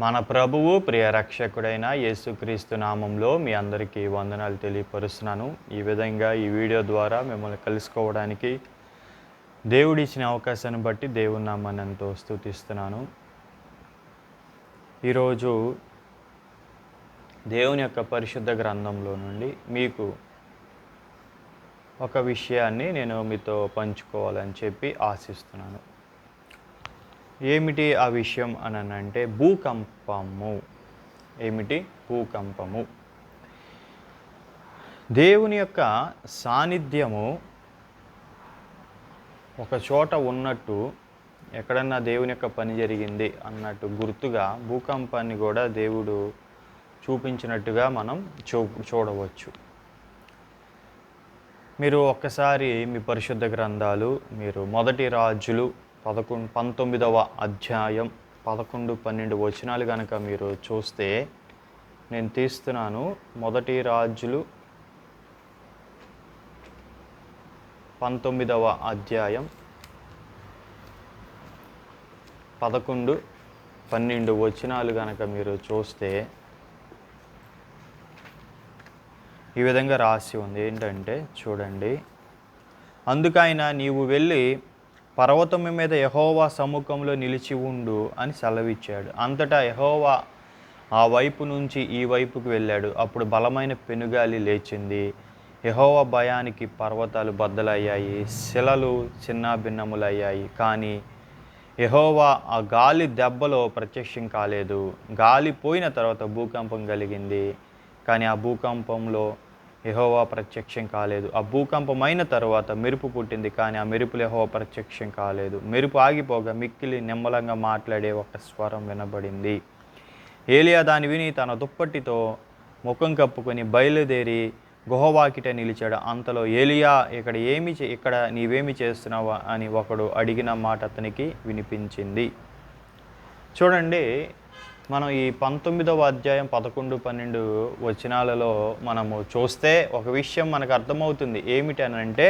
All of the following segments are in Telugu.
మన ప్రభువు ప్రియ రక్షకుడైన యేసుక్రీస్తు నామంలో మీ అందరికీ వందనాలు తెలియపరుస్తున్నాను. ఈ విధంగా ఈ వీడియో ద్వారా మిమ్మల్ని కలుసుకోవడానికి దేవుడిచ్చిన అవకాశాన్ని బట్టి దేవుని నామాన్ని ఎంతో స్తుతిస్తున్నాను. ఈరోజు దేవుని యొక్క పరిశుద్ధ గ్రంథంలో నుండి మీకు ఒక విషయాన్ని నేను మీతో పంచుకోవాలని చెప్పి ఆశిస్తున్నాను. ఏమిటి ఆ విషయం అని అంటే భూకంపము. ఏమిటి? భూకంపము. దేవుని యొక్క సాన్నిధ్యము ఒక చోట ఉన్నట్టు, ఎక్కడన్నా దేవుని యొక్క పని జరిగింది అన్నట్టు గుర్తుగా భూకంపాన్ని కూడా దేవుడు చూపించినట్టుగా మనం చూడవచ్చు. మీరు ఒక్కసారి మీ పరిశుద్ధ గ్రంథాలు మీరు మొదటి రాజులు 19వ అధ్యాయం 11-12 వచనాలు కనుక మీరు చూస్తే, నేను తీస్తున్నాను. మొదటి రాజులు 19వ అధ్యాయం 11-12 వచనాలు కనుక మీరు చూస్తే ఈ విధంగా రాసి ఉంది. ఏంటంటే చూడండి, అందుకైన నీవు వెళ్ళి పర్వతం మీద యెహోవా సముఖంలో నిలిచి ఉండు అని సెలవిచ్చాడు. అంతటా యెహోవా ఆ వైపు నుంచి ఈ వైపుకు వెళ్ళాడు. అప్పుడు బలమైన పెనుగాలి లేచింది. యెహోవా భయానికి పర్వతాలు బద్దలయ్యాయి, శిలలు చిన్నాభిన్నములయ్యాయి. కానీ యెహోవా ఆ గాలి దెబ్బలో ప్రత్యక్షం కాలేదు. గాలి పోయిన తర్వాత భూకంపం కలిగింది, కానీ ఆ భూకంపంలో యెహోవా ప్రత్యక్షం కాలేదు. ఆ భూకంపం అయిన తర్వాత మెరుపు పుట్టింది, కానీ ఆ మెరుపులో యెహోవా ప్రత్యక్షం కాలేదు. మెరుపు ఆగిపోగా మిక్కిలి నిమ్మలంగా మాట్లాడే ఒక స్వరం వినబడింది. ఏలియా దాన్ని విని తన దుప్పటితో ముఖం కప్పుకొని బయలుదేరి గుహవాకిట నిలిచాడు. అంతలో ఏలియా, ఇక్కడ నీవేమి చేస్తున్నావా అని ఒకడు అడిగిన మాట అతనికి వినిపించింది. చూడండి, మనం ఈ 19వ అధ్యాయం 11-12 వచనాలలో మనము చూస్తే ఒక విషయం మనకు అర్థమవుతుంది. ఏమిటనంటే,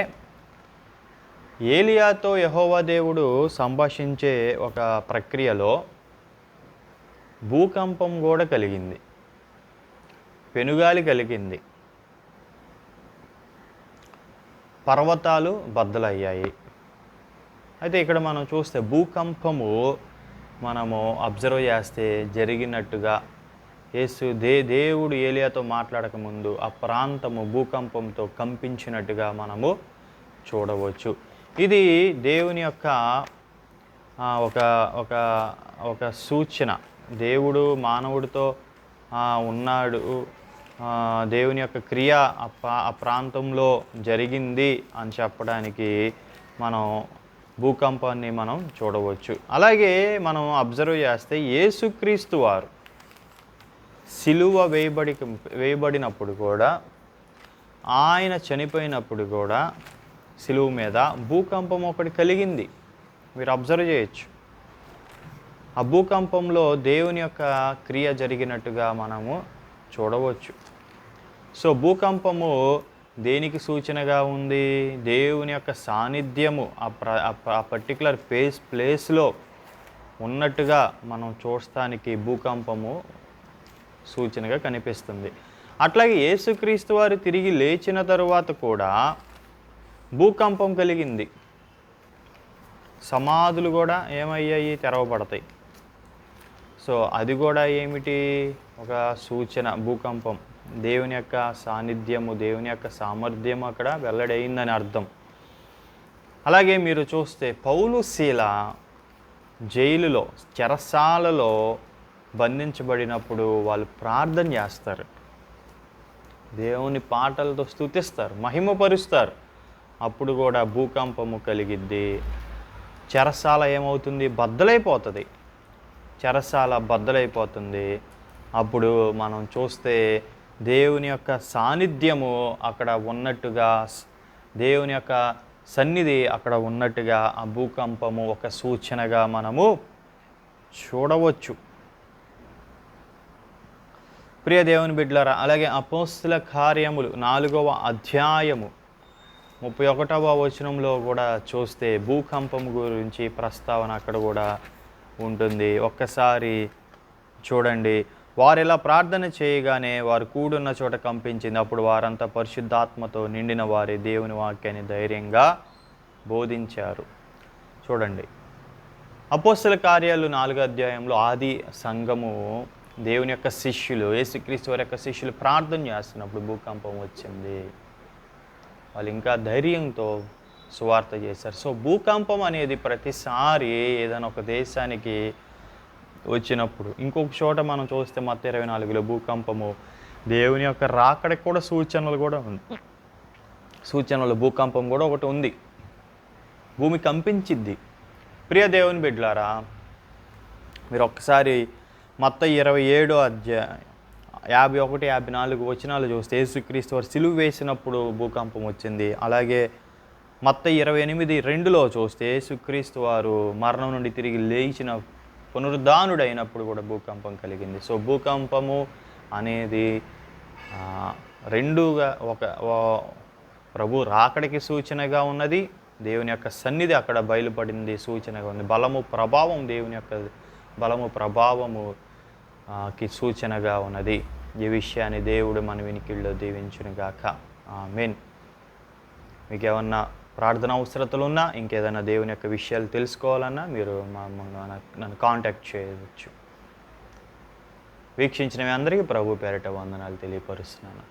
ఏలియాతో యెహోవా దేవుడు సంభాషించే ఒక ప్రక్రియలో భూకంపం కూడా కలిగింది, పెనుగాలి కలిగింది, పర్వతాలు బద్దలయ్యాయి. అయితే ఇక్కడ మనం చూస్తే భూకంపము మనము అబ్జర్వ్ చేస్తే జరిగినట్టుగా దేవుడు ఏలియాతో మాట్లాడకముందు ఆ ప్రాంతము భూకంపంతో కంపించినట్టుగా మనము చూడవచ్చు. ఇది దేవుని యొక్క ఒక ఒక ఒక సూచన. దేవుడు మానవుడితో ఉన్నాడు, దేవుని యొక్క క్రియ ఆ ప్రాంతంలో జరిగింది అని చెప్పడానికి మనం భూకంపాన్ని మనం చూడవచ్చు. అలాగే మనం అబ్జర్వ్ చేస్తే యేసుక్రీస్తు వారు సిలువ వేయబడినప్పుడు కూడా, ఆయన చనిపోయినప్పుడు కూడా సిలువ మీద భూకంపం ఒకటి కలిగింది. మీరు అబ్జర్వ్ చేయొచ్చు. ఆ భూకంపంలో దేవుని యొక్క క్రియ జరిగినట్టుగా మనము చూడవచ్చు. సో భూకంపము దేనికి సూచనగా ఉంది? దేవుని యొక్క సాన్నిధ్యము ఆ పర్టికులర్ ప్లేస్లో ఉన్నట్టుగా మనం చూడటానికి భూకంపము సూచనగా కనిపిస్తుంది. అట్లాగే యేసుక్రీస్తు వారు తిరిగి లేచిన తరువాత కూడా భూకంపం కలిగింది. సమాధులు కూడా ఏమయ్యాయి? తెరవబడతాయి. సో అది కూడా ఏమిటి? ఒక సూచన. భూకంపం దేవుని యొక్క సాన్నిధ్యము, దేవుని యొక్క సామర్థ్యము అక్కడ వెల్లడైందని అర్థం. అలాగే మీరు చూస్తే పౌలు శీల జైలులో, చెరసాలలో బంధించబడినప్పుడు వాళ్ళు ప్రార్థన చేస్తారు, దేవుని పాటలతో స్తుతిస్తారు, మహిమపరుస్తారు. అప్పుడు కూడా భూకంపము కలిగిద్ది. చెరసాల ఏమవుతుంది? బద్దలైపోతుంది. చెరసాల బద్దలైపోతుంది. అప్పుడు మనం చూస్తే దేవుని యొక్క సాన్నిధ్యము అక్కడ ఉన్నట్టుగా, దేవుని యొక్క సన్నిధి అక్కడ ఉన్నట్టుగా ఆ భూకంపము ఒక సూచనగా మనము చూడవచ్చు. ప్రియ దేవుని బిడ్డలారా, అలాగే అపోస్తల కార్యములు 4వ అధ్యాయము 31వ వచనంలో కూడా చూస్తే భూకంపం గురించి ప్రస్తావన అక్కడ కూడా ఉంటుంది. ఒక్కసారి చూడండి, వారు ఇలా ప్రార్థన చేయగానే వారు కూడున్న చోట కంపించింది. అప్పుడు వారంతా పరిశుద్ధాత్మతో నిండిన వారి దేవుని వాక్యాన్ని ధైర్యంగా బోధించారు. చూడండి, అపోస్తల కార్యాలు 4వ అధ్యాయంలో ఆది సంఘము దేవుని యొక్క శిష్యులు, యేసుక్రీస్తు వారి యొక్క శిష్యులు ప్రార్థన చేస్తున్నప్పుడు భూకంపం వచ్చింది. వాళ్ళు ఇంకా ధైర్యంతో సువార్త చేశారు. సో భూకంపం అనేది ప్రతిసారి ఏదైనా ఒక దేశానికి వచ్చినప్పుడు, ఇంకొక చోట మనం చూస్తే మత్తయి 24లో భూకంపము దేవుని యొక్క రాకడికి కూడా సూచనలు కూడా ఉంది. సూచనలు భూకంపం కూడా ఒకటి ఉంది. భూమి కంపించిద్ది. ప్రియ దేవుని బిడ్డలారా, మీరు ఒక్కసారి మత్తయి 27వ అధ్యాయం 51, 54 వచనాలు చూస్తే యేసుక్రీస్తు వారు సిలువ వేసినప్పుడు భూకంపం వచ్చింది. అలాగే మత్తయి 28:2లో చూస్తే యేసుక్రీస్తు వారు మరణం నుండి తిరిగి లేచిన పునరుద్ధానుడైనప్పుడు కూడా భూకంపం కలిగింది. సో భూకంపము అనేది రెండుగా ప్రభు రాకడికి సూచనగా ఉన్నది, దేవుని యొక్క సన్నిధి అక్కడ బయలుపడింది సూచనగా ఉంది. బలము ప్రభావం, దేవుని యొక్క బలము ప్రభావము కి సూచనగా ఉన్నది. ఈ విషయాన్ని దేవుడు మన వినికిడిలో దీవించునుగాక. ఆమేన్. మీకు ఏమన్నా ప్రార్థన అవసరతలు ఉన్నా, ఇంకేదైనా దేవుని యొక్క విషయాలు తెలుసుకోవాలన్నా మీరు నన్ను కాంటాక్ట్ చేయవచ్చు. వీక్షించిన మీ అందరికీ ప్రభు పేరిట వందనాలు తెలియపరుస్తున్నాను.